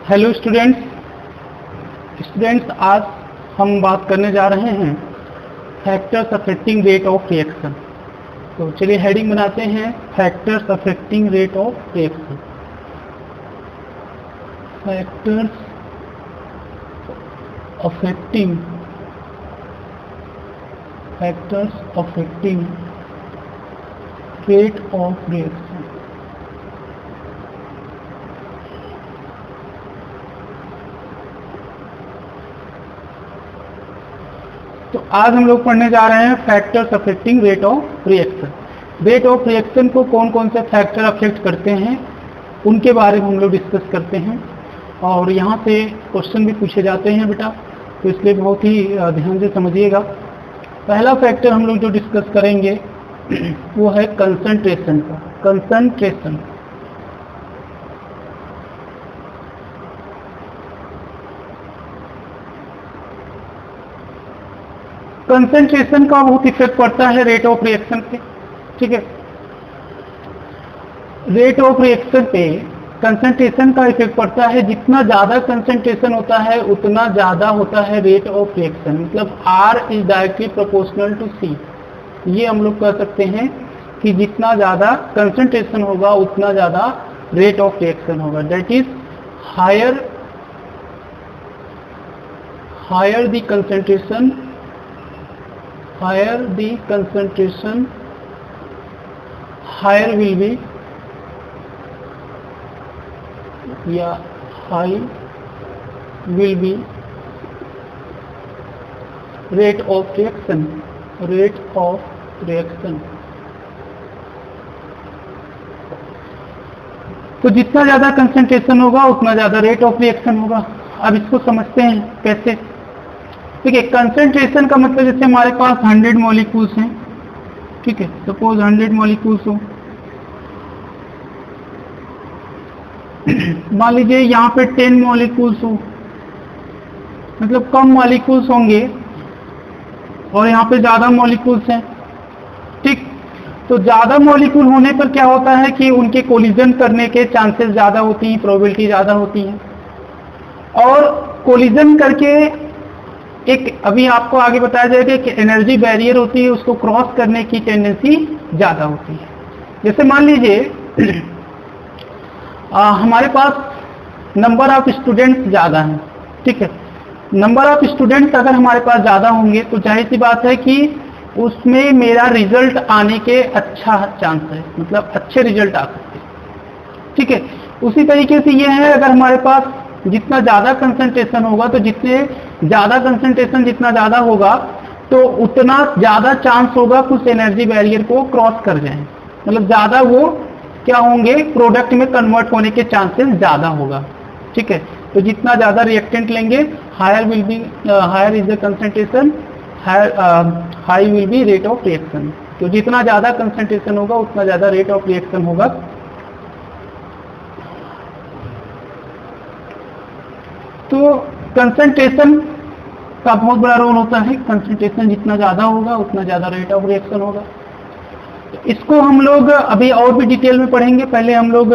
Hello students, आज हम बात करने जा रहे हैं factors affecting rate of reaction. तो चलिए हेडिंग बनाते हैं, factors affecting rate of reaction. Factors affecting rate of reaction. तो आज हम लोग पढ़ने जा रहे हैं factors affecting rate of reaction. Rate of reaction को कौन कौन से फैक्टर अफेक्ट करते हैं उनके बारे में हम लोग डिस्कस करते हैं, और यहाँ से क्वेश्चन भी पूछे जाते हैं बेटा, तो इसलिए बहुत ही ध्यान से समझिएगा। पहला फैक्टर हम लोग जो डिस्कस करेंगे वो है कंसंट्रेशन का। कंसंट्रेशन का बहुत इफेक्ट पड़ता है रेट ऑफ रिएक्शन पे। ठीक है, रेट ऑफ रिएक्शन पे कंसंट्रेशन का इफेक्ट पड़ता है। जितना ज्यादा कंसंट्रेशन होता है उतना ज्यादा होता है रेट ऑफ रिएक्शन, मतलब R is directly proportional to C। ये हम लोग कह सकते हैं कि जितना ज्यादा कंसंट्रेशन होगा उतना ज्यादा रेट ऑफ रिएक्शन होगा। That is higher the concentration, higher will be high will be rate of reaction। तो जितना ज्यादा कंसंट्रेशन होगा उतना ज्यादा रेट ऑफ रिएक्शन होगा। अब इसको समझते हैं कैसे। ठीक है, कंसंट्रेशन का मतलब जैसे हमारे पास 100 मॉलिक्यूल्स हैं। ठीक है, सपोज 100 मॉलिक्यूल्स हो, मान लीजिए यहाँ पे 10 मॉलिक्यूल्स हो, मतलब कम मॉलिक्यूल्स होंगे और यहाँ पे ज्यादा मॉलिक्यूल्स हैं। ठीक, तो ज्यादा मॉलिक्यूल होने पर क्या होता है कि उनके कोलिजन करने के चांसेस ज्यादा होती हैं, प्रोबेबिलिटी ज्यादा होती है, और कोलिजन करके एक अभी आपको आगे बताया जाएगा कि एनर्जी बैरियर होती है, उसको क्रॉस करने की टेंडेंसी ज्यादा होती है। जैसे मान लीजिए हमारे पास नंबर ऑफ स्टूडेंट्स ज्यादा हैं। ठीक है, नंबर ऑफ स्टूडेंट्स अगर हमारे पास ज्यादा होंगे तो जाहिर सी बात है कि उसमें मेरा रिजल्ट आने के अच्छा चांस है, मतलब अच्छे रिजल्ट आ सकते हैं। ठीक है, उसी तरीके से ये है, अगर हमारे पास जितना ज्यादा कंसंट्रेशन होगा तो जितना ज्यादा होगा तो उतना ज्यादा चांस होगा कुछ एनर्जी बैरियर को क्रॉस कर जाए, मतलब ज्यादा वो क्या होंगे, प्रोडक्ट में कन्वर्ट होने के चांसेस ज्यादा होगा। ठीक है, तो जितना ज्यादा रिएक्टेंट लेंगे higher is the concentration, high will be rate of reaction. तो जितना ज्यादा कंसंट्रेशन होगा उतना ज्यादा रेट ऑफ रिएक्शन होगा। तो कंसंट्रेशन का बहुत बड़ा रोल होता है। कंसंट्रेशन जितना ज्यादा होगा उतना ज्यादा रेट ऑफ रिएक्शन होगा। तो इसको हम लोग अभी और भी डिटेल में पढ़ेंगे। पहले हम लोग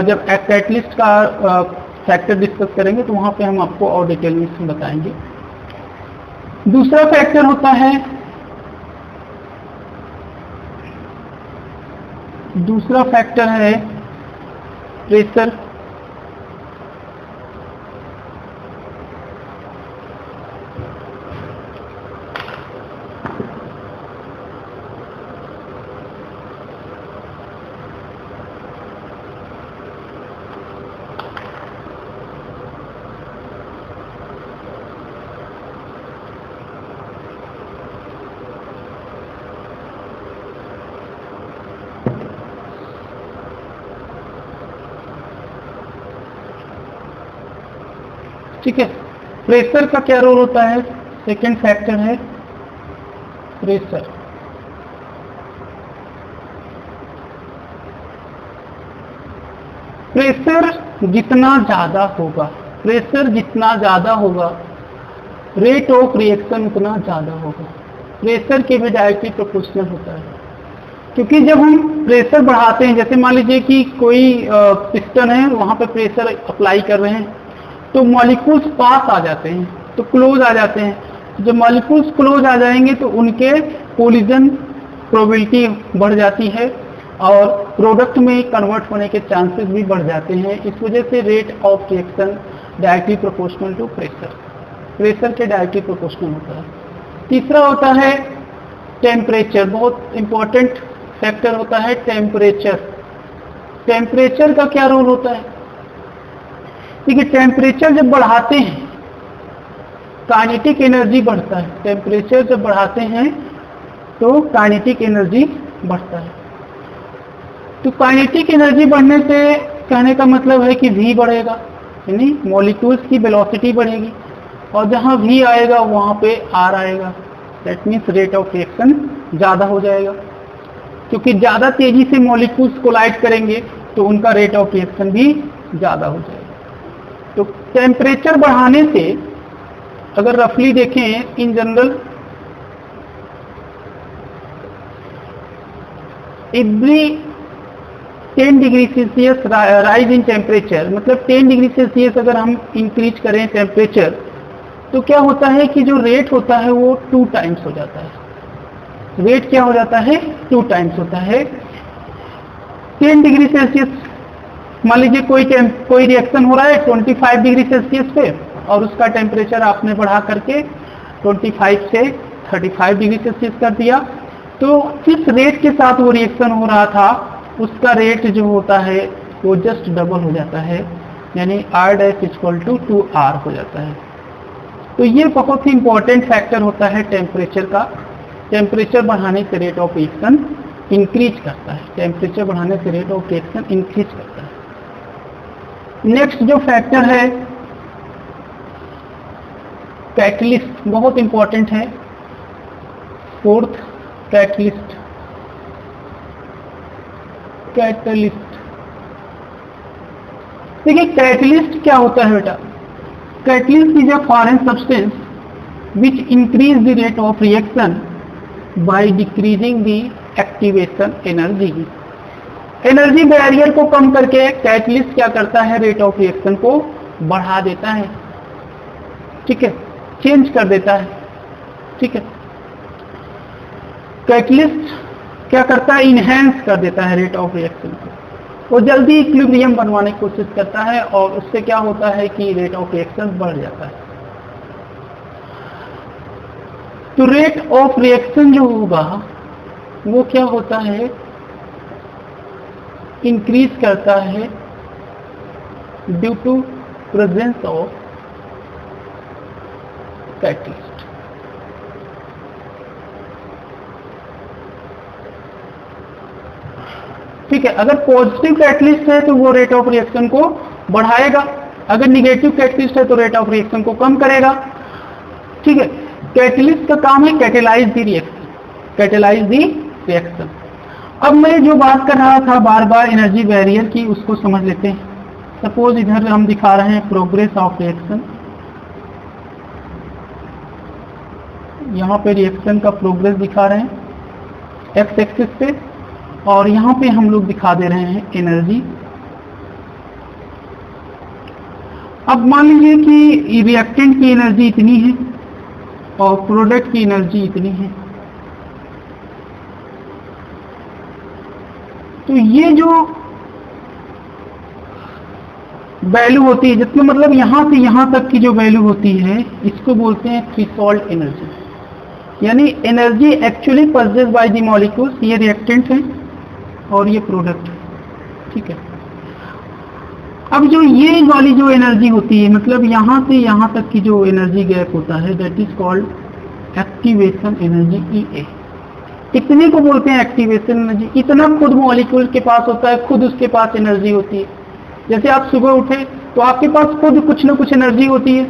जब कैटलिस्ट का फैक्टर डिस्कस करेंगे तो वहां पे हम आपको और डिटेल में बताएंगे। दूसरा फैक्टर होता है प्रेशर। ठीक है, प्रेशर का क्या रोल होता है, सेकंड फैक्टर है प्रेशर। प्रेशर जितना ज्यादा होगा रेट ऑफ रिएक्शन उतना ज्यादा होगा। प्रेशर के भी डायरेक्टली प्रोपोर्शनल होता है। क्योंकि जब हम प्रेशर बढ़ाते हैं, जैसे मान लीजिए कि कोई पिस्टन है, वहां पे प्रेशर अप्लाई कर रहे हैं, तो मॉलिक्यूल्स पास आ जाते हैं, तो क्लोज आ जाते हैं। जब मॉलिक्यूल्स क्लोज आ जाएंगे तो उनके कोलिजन प्रोबेबिलिटी बढ़ जाती है और प्रोडक्ट में कन्वर्ट होने के चांसेस भी बढ़ जाते हैं। इस वजह से rate of reaction directly proportional to pressure, pressure के डायरेक्टली प्रोपोर्शनल होता है। तीसरा होता है टेम्परेचर, बहुत इंपॉर्टेंट फैक्टर होता है टेम्परेचर। टेम्परेचर का क्या रोल होता है? देखिए, टेम्परेचर जब बढ़ाते हैं काइनेटिक एनर्जी बढ़ता है। टेम्परेचर जब बढ़ाते हैं तो काइनेटिक एनर्जी बढ़ता है। तो काइनेटिक एनर्जी बढ़ने से कहने का मतलब है कि V बढ़ेगा, यानी मॉलिक्यूल्स की वेलोसिटी बढ़ेगी, और जहां V आएगा वहां पे R आएगा। That means rate of reaction ज्यादा हो जाएगा, क्योंकि ज्यादा तेजी से मॉलिक्यूल्स कोलाइड करेंगे तो उनका रेट ऑफ रिएक्शन भी ज्यादा हो जाएगा। तो टेम्परेचर बढ़ाने से अगर रफली देखें in general, every 10 degree Celsius rise in temperature, मतलब 10 डिग्री सेल्सियस अगर हम इंक्रीज करें टेम्परेचर, तो क्या होता है कि जो रेट होता है वो 2 टाइम्स हो जाता है। रेट क्या हो जाता है? 2 टाइम्स होता है। 10 डिग्री सेल्सियस, मान लीजिए कोई रिएक्शन हो रहा है 25 डिग्री सेल्सियस पे, और उसका टेम्परेचर आपने बढ़ा करके 25 से 35 डिग्री सेल्सियस कर दिया, तो जिस रेट के साथ वो रिएक्शन हो रहा था उसका रेट जो होता है वो जस्ट डबल हो जाता है, यानी R'=2R हो जाता है। तो ये बहुत ही इंपॉर्टेंट फैक्टर होता है टेम्परेचर का। टेम्परेचर बढ़ाने से रेट ऑफ रिएक्शन इंक्रीज करता है। टेम्परेचर बढ़ाने से रेट ऑफ रिएक्शन इंक्रीज करता है। नेक्स्ट जो फैक्टर है कैटलिस्ट, बहुत इंपॉर्टेंट है। फोर्थ कैटलिस्ट, देखिए कैटलिस्ट क्या होता है बेटा? Catalyst is a foreign substance which increase the rate of reaction by decreasing the activation energy. Energy barrier को कम करके कैटलिस्ट क्या करता है? रेट ऑफ रिएक्शन को बढ़ा देता है, ठीक है, चेंज कर देता है, ठीक है। कैटलिस्ट क्या करता है? इनहेंस कर देता है रेट ऑफ रिएक्शन को, वो जल्दी इक्विलिब्रियम बनवाने की कोशिश करता है, और उससे क्या होता है कि रेट ऑफ रिएक्शन बढ़ जाता है। तो रेट ऑफ रिएक्शन जो होगा वो क्या होता है? इंक्रीज करता है due to presence of catalyst. ठीक है, अगर पॉजिटिव कैटलिस्ट है तो वो रेट ऑफ रिएक्शन को बढ़ाएगा, अगर निगेटिव कैटलिस्ट है तो रेट ऑफ रिएक्शन को कम करेगा, ठीक है। कैटलिस्ट का काम है catalyse the reaction, catalyse the reaction. अब मैं जो बात कर रहा था बार बार एनर्जी बैरियर की, उसको समझ लेते हैं। सपोज इधर हम दिखा रहे हैं प्रोग्रेस ऑफ रिएक्शन, यहाँ पे रिएक्शन का प्रोग्रेस दिखा रहे हैं एक्स एक्सिस पे, और यहाँ पे हम लोग दिखा दे रहे हैं एनर्जी। अब मान लीजिए कि रिएक्टेंट की एनर्जी इतनी है और प्रोडक्ट की एनर्जी इतनी है, तो ये जो वैल्यू होती है, जिसमें मतलब यहां से यहां तक की जो वैल्यू होती है, इसको बोलते हैं थ्रेशोल्ड एनर्जी, यानी energy actually possessed by the molecules. ये रिएक्टेंट है और ये प्रोडक्ट है, ठीक है। अब जो ये वाली जो एनर्जी होती है, मतलब यहां से यहां तक की जो एनर्जी गैप होता है, that is called activation energy, EA। इतने को बोलते हैं एक्टिवेशन एनर्जी। इतना खुद मॉलिक्यूल के पास होता है, खुद उसके पास एनर्जी होती है। जैसे आप सुबह उठे तो आपके पास खुद कुछ ना कुछ एनर्जी होती है।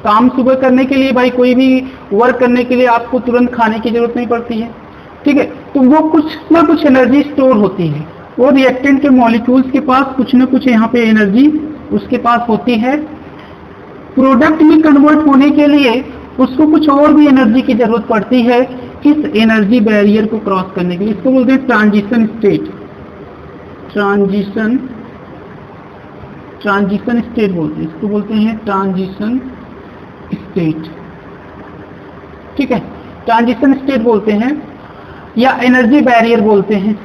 काम सुबह करने के लिए, भाई कोई भी वर्क करने के लिए आपको तुरंत खाने की जरूरत नहीं पड़ती है, ठीक है। तो वो कुछ ना कुछ एनर्जी स्टोर होती है। वो रिएक्टेंट के मॉलिक्यूल्स के पास कुछ ना कुछ यहाँ पे एनर्जी उसके पास होती है। प्रोडक्ट में कन्वर्ट होने के लिए उसको कुछ और भी एनर्जी की जरूरत पड़ती है इस एनर्जी बैरियर को क्रॉस करने के लिए। इसको बोलते हैं ट्रांजिशन स्टेट। ट्रांजिशन स्टेट बोलते हैं, इसको बोलते हैं ट्रांजिशन स्टेट। ठीक है, ट्रांजिशन स्टेट बोलते हैं या एनर्जी बैरियर बोलते हैं।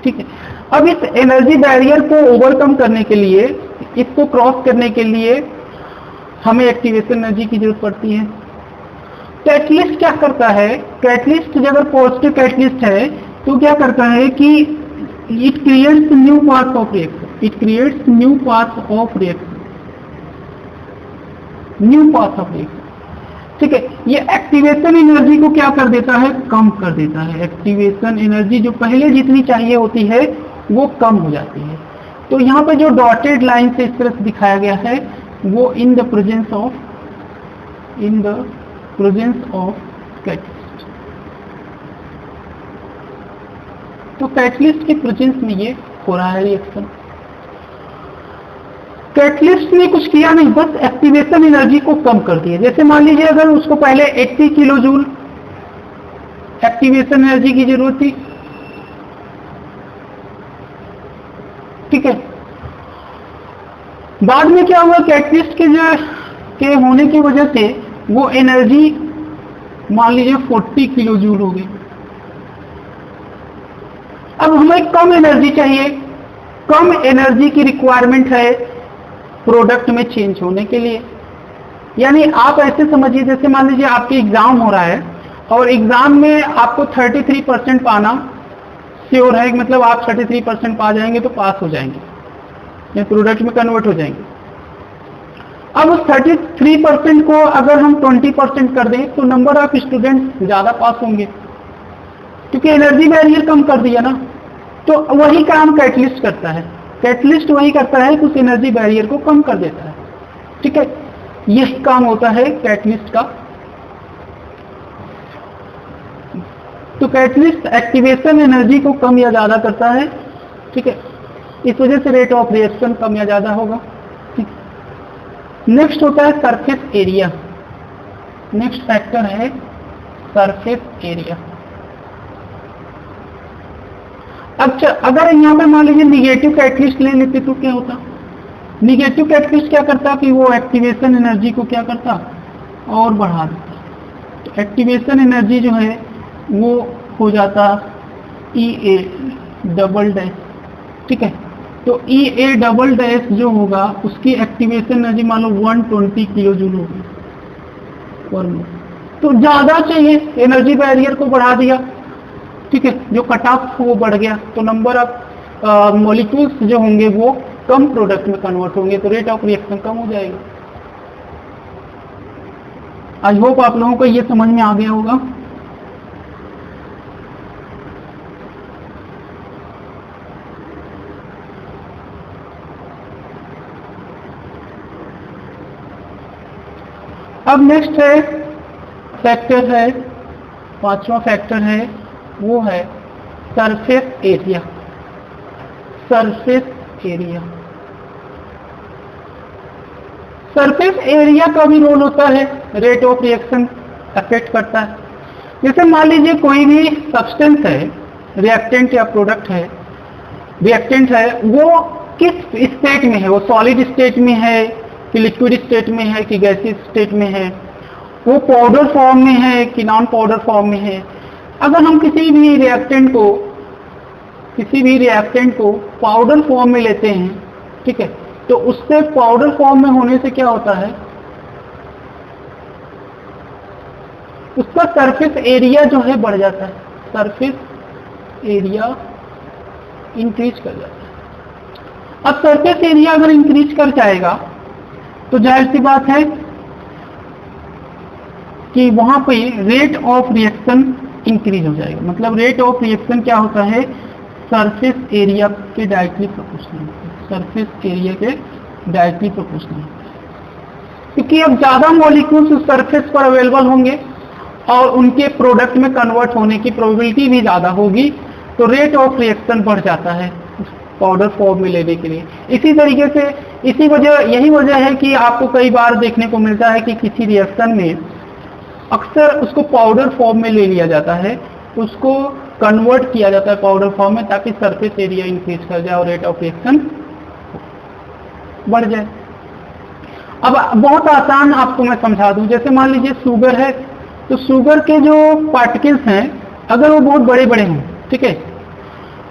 ठीक है, अब इस एनर्जी बैरियर को ओवरकम करने के लिए, इसको क्रॉस करने के लिए हमें एक्टिवेशन एनर्जी की जरूरत पड़ती है। कैटलिस्ट क्या करता है? कैटलिस्ट जब अगर पॉजिटिव कैटलिस्ट है तो क्या करता है कि it creates new path of reaction. It creates new path of reaction. New path of reaction. ठीक है, ये एक्टिवेशन एनर्जी को क्या कर देता है? कम कर देता है। एक्टिवेशन एनर्जी जो पहले जितनी चाहिए होती है वो कम हो जाती है। तो यहाँ पे जो डॉटेड लाइन से इस तरह से दिखाया गया है वो in the presence of catalyst. तो कैटलिस्ट के प्रेजेंस में ये हो रहा है रिएक्शन। कैटलिस्ट ने कुछ किया नहीं, बस एक्टिवेशन एनर्जी को कम कर दिया। जैसे मान लीजिए अगर उसको पहले 80 किलो जूल एक्टिवेशन एनर्जी की जरूरत थी, ठीक है, बाद में क्या हुआ? कैटलिस्ट के होने की वजह से वो एनर्जी मान लीजिए 40 किलो जूल हो गई। अब हमें कम एनर्जी चाहिए, कम एनर्जी की रिक्वायरमेंट है प्रोडक्ट में चेंज होने के लिए। यानी आप ऐसे समझिए, जैसे मान लीजिए आपके एग्जाम हो रहा है और एग्जाम में आपको 33% पाना श्योर है, मतलब आप 33% पा जाएंगे तो पास हो जाएंगे या प्रोडक्ट में कन्वर्ट हो जाएंगे। अब उस 33% को अगर हम 20% कर दें तो नंबर ऑफ स्टूडेंट्स ज्यादा पास होंगे, क्योंकि एनर्जी बैरियर कम कर दिया ना। तो वही काम कैटलिस्ट करता है। कैटलिस्ट वही करता है कि उस एनर्जी बैरियर को कम कर देता है। ठीक है, यही काम होता है कैटलिस्ट का। तो कैटलिस्ट एक्टिवेशन एनर्जी को कम या ज्यादा करता है। ठीक है, इस वजह से रेट ऑफ रिएक्शन कम या ज्यादा होगा। ठीक, नेक्स्ट होता है सरफेस एरिया। नेक्स्ट फैक्टर है सरफेस एरिया। अच्छा, अगर यहाँ पे मान लीजिए निगेटिव कैटलिस्ट ले लेते तो क्या होता? निगेटिव कैटलिस्ट क्या करता कि वो एक्टिवेशन एनर्जी को क्या करता? और बढ़ा देता। तो एक्टिवेशन एनर्जी जो है वो हो जाता EA डबल डैश। ठीक है, तो EA डबल डैश जो होगा उसकी एक्टिवेशन एनर्जी मान लो 120 किलो जूल होगी पर मोल। तो ज्यादा चाहिए, एनर्जी बैरियर को बढ़ा दिया। ठीक है, जो कट ऑफ वो बढ़ गया तो नंबर ऑफ मॉलिक्यूल्स जो होंगे वो कम प्रोडक्ट में कन्वर्ट होंगे, तो रेट ऑफ रिएक्शन कम हो जाएगा। आई होप आप लोगों को ये समझ में आ गया होगा। अब नेक्स्ट है फैक्टर है, पांचवा फैक्टर है वो है surface area. Surface area, surface area का भी रोल होता है, रेट ऑफ रिएक्शन अफेक्ट करता है। जैसे मान लीजिए कोई भी सब्सटेंस है, रिएक्टेंट या प्रोडक्ट है, रिएक्टेंट है, वो किस स्टेट में है? वो सॉलिड स्टेट में है कि लिक्विड स्टेट में है कि गैसीय स्टेट में है? वो पाउडर फॉर्म में है कि नॉन पाउडर फॉर्म में है? अगर हम किसी भी रिएक्टेंट को पाउडर फॉर्म में लेते हैं, ठीक है, तो उससे पाउडर फॉर्म में होने से क्या होता है? उसका सरफेस एरिया जो है बढ़ जाता है, सरफेस एरिया इंक्रीज कर जाता है। अब सरफेस एरिया अगर इंक्रीज कर जाएगा तो जाहिर सी बात है कि वहां पे रेट ऑफ रिएक्शन इंक्रीज हो जाएगा। मतलब रेट ऑफ रिएक्शन क्या होता है? सरफेस एरिया के डायरेक्टली प्रोपोर्शनल, सरफेस एरिया के डायरेक्टली प्रोपोर्शनल। क्योंकि अब ज्यादा मॉलिक्यूल्स उस सरफेस पर अवेलेबल होंगे और उनके प्रोडक्ट में कन्वर्ट होने की प्रोबेबिलिटी भी ज्यादा होगी, तो रेट ऑफ रिएक्शन बढ़ जाता है पाउडर फॉर्म में लेने के लिए। इसी तरीके से यही वजह है कि आपको कई बार देखने को मिलता है कि किसी रिएक्शन में अक्सर उसको पाउडर फॉर्म में ले लिया जाता है, उसको कन्वर्ट किया जाता है पाउडर फॉर्म में, ताकि सरफेस एरिया इंक्रीज कर जाए और रेट ऑफ रिएक्शन बढ़ जाए। अब बहुत आसान आपको मैं समझा दूं, जैसे मान लीजिए शुगर है, तो शुगर के जो पार्टिकल्स हैं अगर वो बहुत बड़े बड़े हों, ठीक है,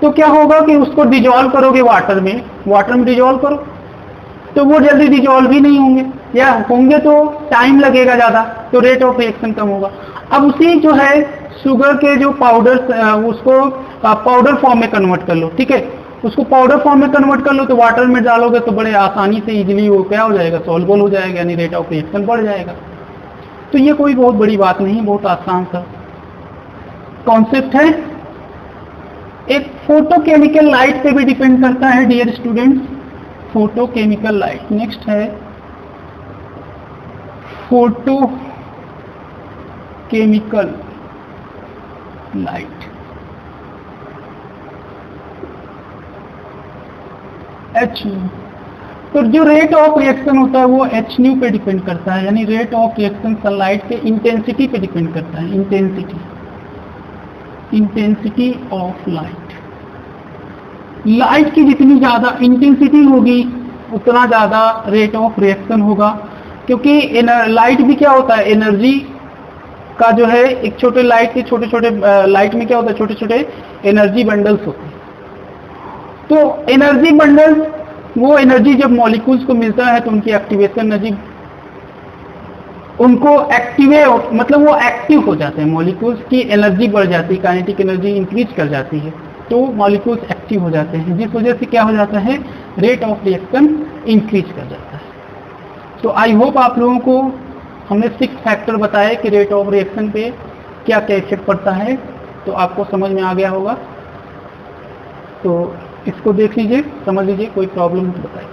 तो क्या होगा कि उसको डिजोल्व करोगे वाटर में डिजोल्व करो तो वो जल्दी डिजोल्व ही नहीं होंगे, या होंगे तो टाइम लगेगा ज़्यादा, तो रेट ऑफ रिएक्शन कम होगा। अब उसी जो है शुगर के जो पाउडर्स, उसको पाउडर फॉर्म में कन्वर्ट कर लो, ठीक है, उसको पाउडर फॉर्म में कन्वर्ट कर लो, तो वाटर में डालोगे तो बड़े आसानी से इजीली वो क्या हो जाएगा, सॉल्युबल हो जाएगा, यानी रेट ऑफ रिएक्शन बढ़ जाएगा। तो ये कोई बहुत बड़ी बात नहीं, बहुत आसान सा कॉन्सेप्ट है। एक फोटोकेमिकल लाइट पे भी डिपेंड करता है dear students, photochemical light. Next है फोटोकेमिकल लाइट, एच। तो जो रेट ऑफ रिएक्शन होता है वो एच न्यू पे डिपेंड करता है, यानी रेट ऑफ रिएक्शन सनलाइट के इंटेंसिटी पे डिपेंड करता है, इंटेंसिटी ऑफ लाइट। लाइट की जितनी ज्यादा इंटेंसिटी होगी उतना ज्यादा रेट ऑफ रिएक्शन होगा, क्योंकि लाइट भी क्या होता है, एनर्जी का जो है, एक छोटे लाइट के छोटे छोटे लाइट में क्या होता है, छोटे छोटे एनर्जी बंडल्स होते हैं। तो एनर्जी बंडल्स, वो एनर्जी जब मॉलिक्यूल्स को मिलता है तो उनकी एक्टिवेशन एनर्जी, उनको एक्टिवेट मतलब वो एक्टिव हो जाते हैं, मॉलिक्यूल्स की एनर्जी बढ़ जाती है, काइनेटिक एनर्जी इंक्रीज कर जाती है, तो मॉलिक्यूल्स एक्टिव हो जाते हैं, जिस वजह से क्या हो जाता है, रेट ऑफ रिएक्शन इंक्रीज कर जाता है। तो आई होप आप लोगों को हमने 6 फैक्टर बताए कि रेट ऑफ रिएक्शन पे क्या क्या इफेक्ट पड़ता है, तो आपको समझ में आ गया होगा। तो इसको देख लीजिए, समझ लीजिए, कोई प्रॉब्लम बताइए।